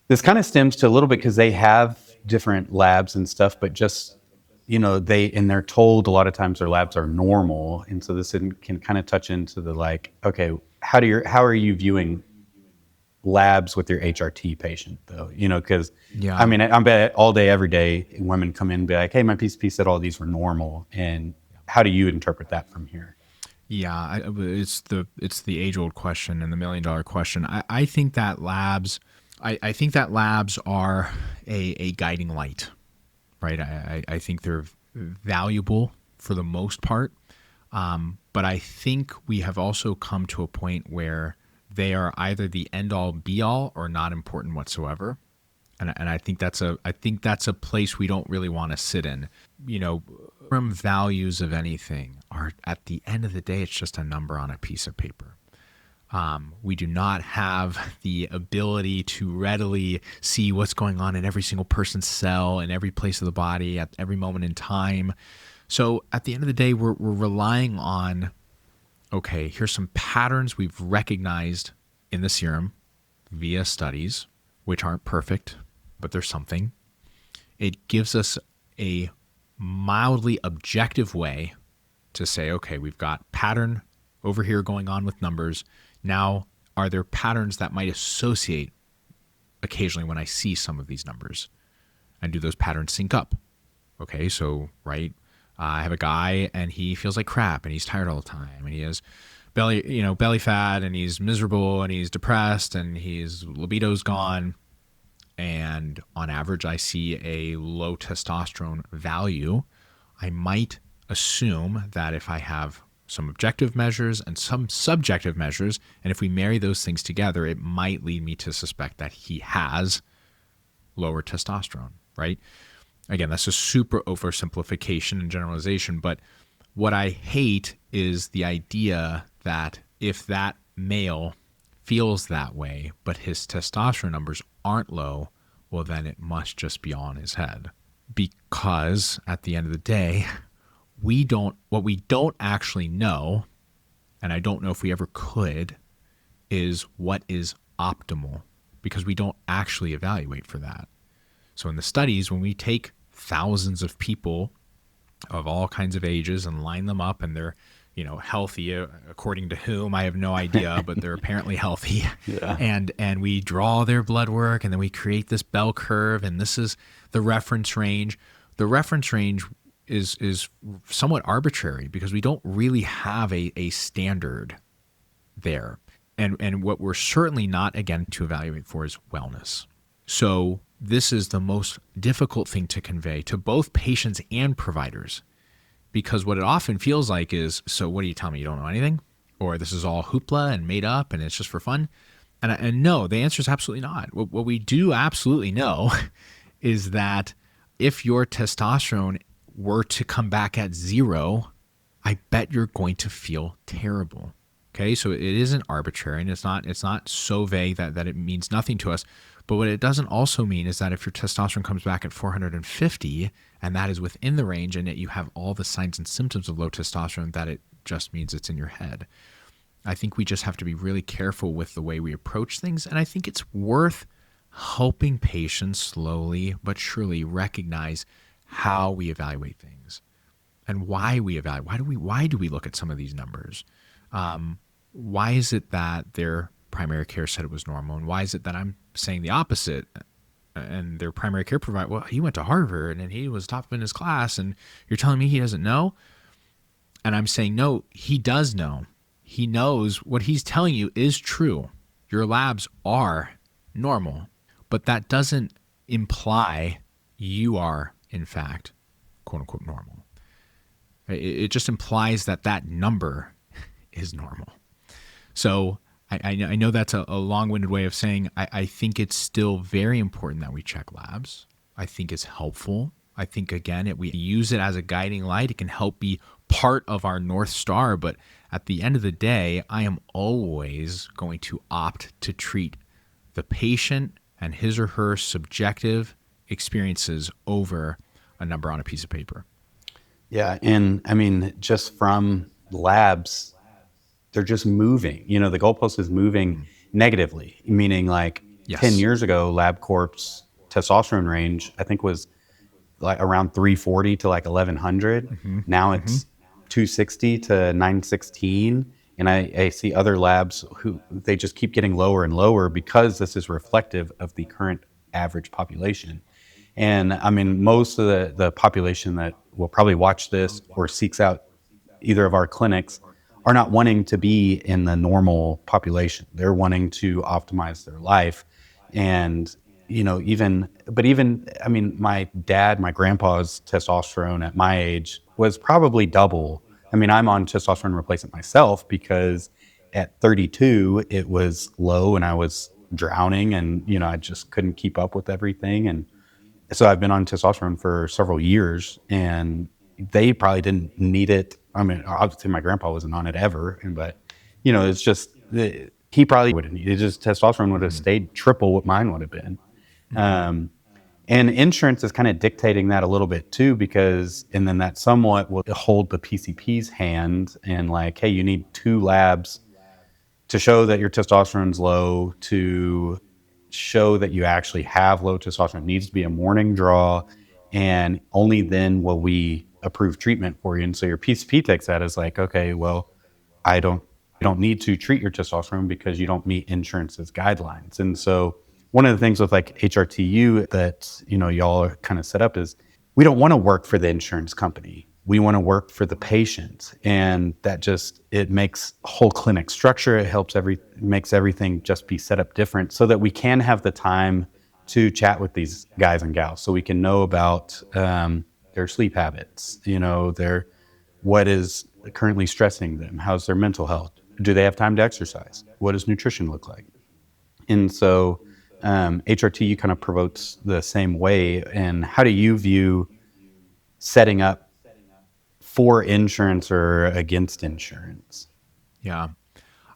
this kind of stems to a little bit because they have different labs and stuff, but just, they're told a lot of times their labs are normal. And so this can kind of touch into the like, okay, how are you viewing labs with your HRT patient though? Because I mean, I bet all day, every day, women come in and be like, hey, my PCP said all these were normal. And how do you interpret that from here? Yeah, it's the age-old question and the million-dollar question. I think that labs, I think that labs are a guiding light, right? I think they're valuable for the most part, but I think we have also come to a point where they are either the end-all, be-all, or not important whatsoever. And I think that's a place we don't really want to sit in. From values of anything are, at the end of the day, it's just a number on a piece of paper. We do not have the ability to readily see what's going on in every single person's cell in every place of the body at every moment in time. So at the end of the day, we're relying on, okay, here's some patterns we've recognized in the serum via studies, which aren't perfect, but there's something. It gives us a mildly objective way to say, okay, we've got pattern over here going on with numbers. Now, are there patterns that might associate occasionally when I see some of these numbers? And do those patterns sync up? Okay, so, right, I have a guy and he feels like crap and he's tired all the time and he has belly fat and he's miserable and he's depressed and his libido's gone. And on average, I see a low testosterone value. I might assume that if I have some objective measures and some subjective measures, and if we marry those things together, it might lead me to suspect that he has lower testosterone, right? Again, that's a super oversimplification and generalization, but what I hate is the idea that if that male feels that way, but his testosterone numbers aren't low, well, then it must just be on his head. Because at the end of the day, what we don't actually know, and I don't know if we ever could, is what is optimal, because we don't actually evaluate for that. So in the studies, when we take thousands of people of all kinds of ages and line them up and they're healthy, according to whom, I have no idea, but they're apparently healthy. Yeah. And we draw their blood work, and then we create this bell curve, and this is the reference range. The reference range is somewhat arbitrary because we don't really have a standard there. And what we're certainly not, again, to evaluate for is wellness. So this is the most difficult thing to convey to both patients and providers, because what it often feels like is, so what do you tell me? You don't know anything? Or this is all hoopla and made up and it's just for fun? And no, the answer is absolutely not. What we do absolutely know is that if your testosterone were to come back at 0, I bet you're going to feel terrible. Okay, so it isn't arbitrary, and it's not so vague that it means nothing to us. But what it doesn't also mean is that if your testosterone comes back at 450, and that is within the range, and yet you have all the signs and symptoms of low testosterone, that it just means it's in your head. I think we just have to be really careful with the way we approach things, and I think it's worth helping patients slowly but surely recognize how we evaluate things and why we evaluate. Why do we look at some of these numbers? Why is it that their primary care said it was normal, and why is it that I'm saying the opposite? And their primary care provider, well, he went to Harvard and he was top in his class, and you're telling me he doesn't know? And I'm saying, no, he does know. He knows what he's telling you is true. Your labs are normal, but that doesn't imply you are, in fact, quote unquote, normal. It just implies that number is normal. So I know that's a long-winded way of saying I think it's still very important that we check labs. I think it's helpful. I think, again, we use it as a guiding light. It can help be part of our North Star. But at the end of the day, I am always going to opt to treat the patient and his or her subjective experiences over a number on a piece of paper. Yeah. And I mean, just from labs, they're just moving. The goalpost is moving negatively, meaning like Yes. 10 years ago, LabCorp's testosterone range, I think, was like around 340 to like 1100. Now it's 260 to 916. And I see other labs who they just keep getting lower and lower because this is reflective of the current average population. And I mean, most of the population that will probably watch this or seeks out either of our clinics are not wanting to be in the normal population. They're wanting to optimize their life. And, even, I mean, my grandpa's testosterone at my age was probably double. I mean, I'm on testosterone replacement myself because at 32, it was low and I was drowning and, I just couldn't keep up with everything. And so I've been on testosterone for several years, and they probably didn't need it. I mean, obviously my grandpa wasn't on it ever, but it's just he probably wouldn't need it. Just testosterone would have stayed triple what mine would have been. And insurance is kind of dictating that a little bit too, because and then that somewhat will hold the PCP's hand and like, hey, you need 2 labs to show that your testosterone's low, to show that you actually have low testosterone. It needs to be a morning draw, and only then will we approve treatment for you. And so your PCP takes that as like, okay, well, I don't need to treat your testosterone because you don't meet insurance's guidelines. And so one of the things with like HRTU that, y'all are kind of set up is we don't want to work for the insurance company. We want to work for the patient. And that just, it makes whole clinic structure. It helps makes everything just be set up different so that we can have the time to chat with these guys and gals so we can know about their sleep habits, what is currently stressing them, how's their mental health, do they have time to exercise, what does nutrition look like? And so HRTU kind of promotes the same way. And how do you view setting up for insurance or against insurance? Yeah.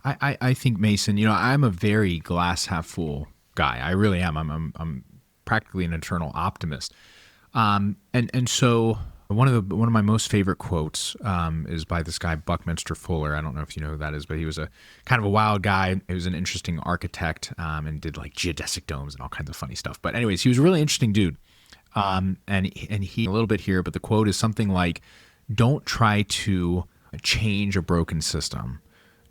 I think, Mason, I'm a very glass half full guy. I really am. I'm practically an eternal optimist. And so one of my most favorite quotes is by this guy Buckminster Fuller. I don't know if you know who that is, but he was a kind of a wild guy. He was an interesting architect and did like geodesic domes and all kinds of funny stuff. But anyways, he was a really interesting dude. And he a little bit here, but the quote is something like, "Don't try to change a broken system.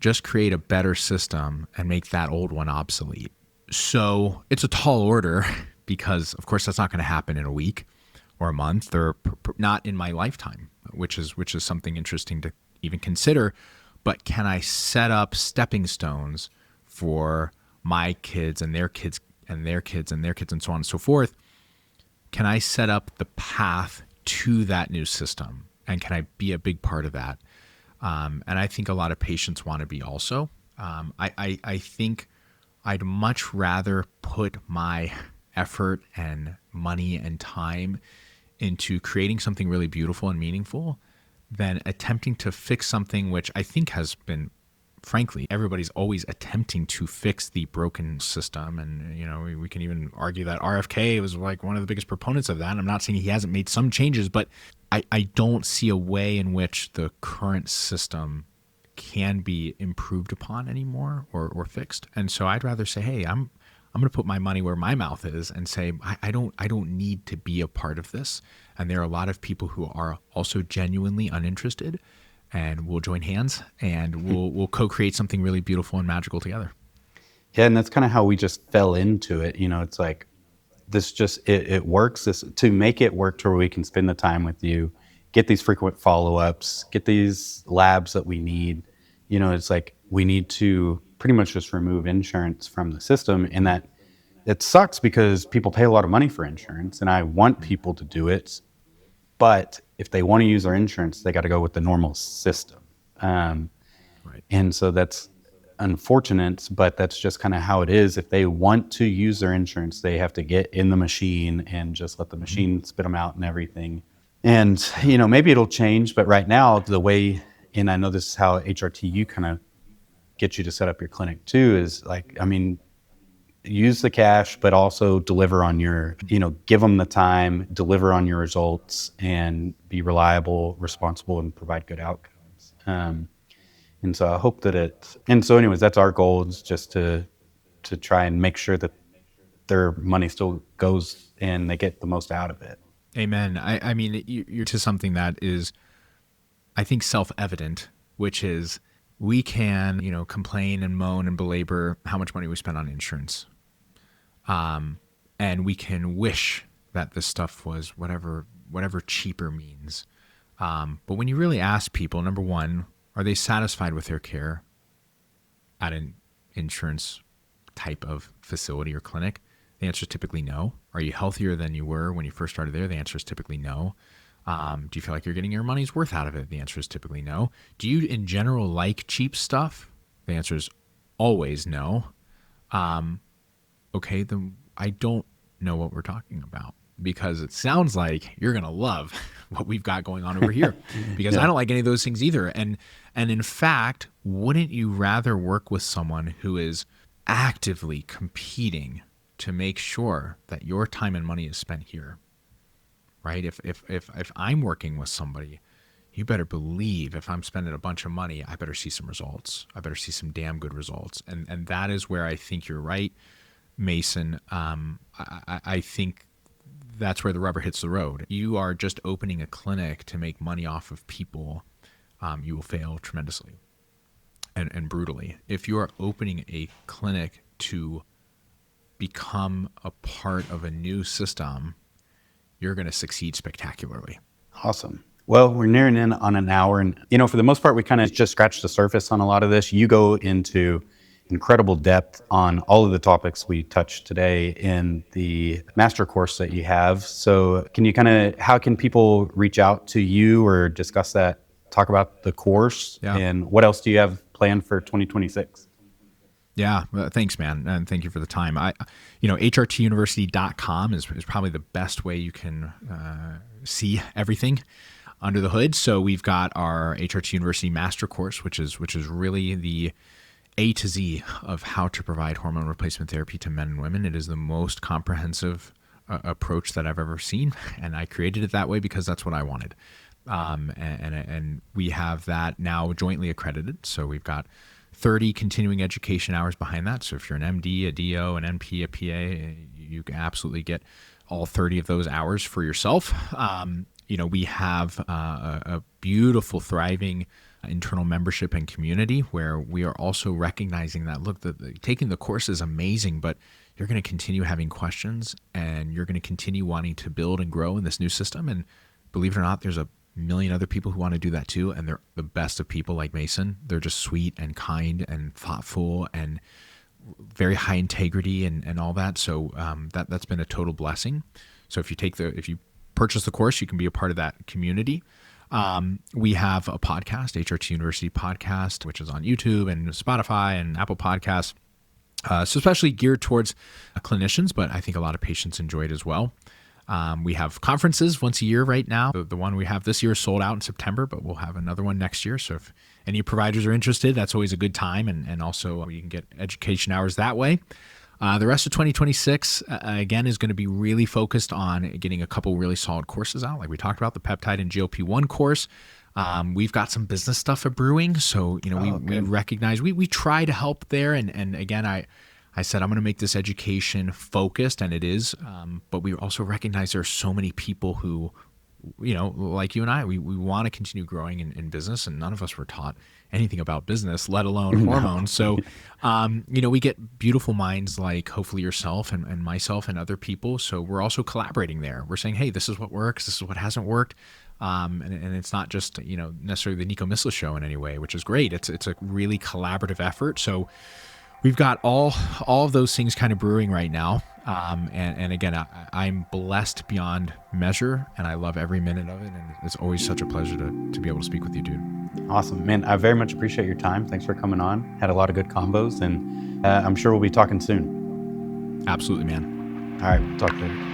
Just create a better system and make that old one obsolete. So it's a tall order because, of course, that's not going to happen in a week or a month or not in my lifetime, which is something interesting to even consider. But can I set up stepping stones for my kids and their kids and their kids and their kids and so on and so forth? Can I set up the path to that new system? And can I be a big part of that? And I think a lot of patients want to be also. I think I'd much rather put my effort and money and time into creating something really beautiful and meaningful than attempting to fix something which I think has been, frankly, everybody's always attempting to fix the broken system. And, we can even argue that RFK was like one of the biggest proponents of that. And I'm not saying he hasn't made some changes, but I don't see a way in which the current system can be improved upon anymore or fixed. And so I'd rather say, hey, I'm going to put my money where my mouth is and say, I don't need to be a part of this. And there are a lot of people who are also genuinely uninterested, and we'll join hands and we'll co-create something really beautiful and magical together. Yeah, and that's kind of how we just fell into it. It's like this just it works. This to make it work to where we can spend the time with you, get these frequent follow-ups, get these labs that we need. It's like we need to pretty much just remove insurance from the system, and that it sucks because people pay a lot of money for insurance, and I want people to do it, but if they want to use our insurance, they got to go with the normal system. Right. And so that's unfortunate, but that's just kind of how it is. If they want to use their insurance, they have to get in the machine and just let the machine spit them out and everything. And, maybe it'll change, but right now the way, and I know this is how HRTU kind of gets you to set up your clinic too, is like, use the cash, but also deliver on your, give them the time, deliver on your results, and be reliable, responsible, and provide good outcomes. And so I hope that anyways, that's our goal, is just to try and make sure that their money still goes and they get the most out of it. Amen. I mean, you're to something that is, I think, self-evident, which is we can, complain and moan and belabor how much money we spend on insurance. And we can wish that this stuff was whatever cheaper means. But when you really ask people, number one, are they satisfied with their care at an insurance type of facility or clinic? The answer is typically no. Are you healthier than you were when you first started there? The answer is typically no. Do you feel like you're getting your money's worth out of it? The answer is typically no. Do you, in general, like cheap stuff? The answer is always no. Okay, then I don't know what we're talking about, because it sounds like you're going to love what we've got going on over here, because I don't like any of those things either. And in fact, wouldn't you rather work with someone who is actively competing to make sure that your time and money is spent here, right? If I'm working with somebody, you better believe if I'm spending a bunch of money, I better see some results. I better see some damn good results. And that is where I think you're right, Mason. I think that's where the rubber hits the road. You are just opening a clinic to make money off of people. You will fail tremendously and brutally. If you are opening a clinic to become a part of a new system, you're going to succeed spectacularly. Awesome. Well, we're nearing in on an hour, and for the most part, we kind of just scratched the surface on a lot of this. You go into incredible depth on all of the topics we touched today in the master course that you have. So can you how can people reach out to you or discuss that, talk about the course, and what else do you have planned for 2026? Yeah, thanks, man. And thank you for the time. HRTuniversity.com is probably the best way you can see everything under the hood. So we've got our HRT University Master Course, which is really the A to Z of how to provide hormone replacement therapy to men and women. It is the most comprehensive approach that I've ever seen, and I created it that way because that's what I wanted. And we have that now jointly accredited. So we've got 30 continuing education hours behind that. So if you're an MD, a DO, an NP, a PA, you can absolutely get all 30 of those hours for yourself. We have a beautiful, thriving internal membership and community, where we are also recognizing that, look, taking the course is amazing, but you're going to continue having questions and you're going to continue wanting to build and grow in this new system. And believe it or not, there's a million other people who want to do that too. And they're the best of people, like Mason. They're just sweet and kind and thoughtful and very high integrity and all that. So that's been a total blessing. So if you purchase the course, you can be a part of that community. We have a podcast, HRT University podcast, which is on YouTube and Spotify and Apple Podcasts. So especially geared towards clinicians, but I think a lot of patients enjoy it as well. We have conferences once a year right now. The one we have this year is sold out in September, but we'll have another one next year. So if any providers are interested, that's always a good time. And also you can get education hours that way. The rest of 2026, again, is going to be really focused on getting a couple really solid courses out. Like we talked about, the peptide and GLP-1 course. We've got some business stuff brewing. So, we recognize, we try to help there. And again, I said, I'm going to make this education focused, and it is. But we also recognize there are so many people who, like you and I, we want to continue growing in business, and none of us were taught anything about business, let alone hormones. So, we get beautiful minds like hopefully yourself and myself and other people. So we're also collaborating there. We're saying, hey, this is what works. This is what hasn't worked. And it's not just, necessarily the Nico Misleh show in any way, which is great. It's a really collaborative effort. So we've got all of those things kind of brewing right now. And again, I'm blessed beyond measure, and I love every minute of it. And it's always such a pleasure to be able to speak with you, dude. Awesome, man. I very much appreciate your time. Thanks for coming on. Had a lot of good combos, and I'm sure we'll be talking soon. Absolutely, man. All right, we'll talk later.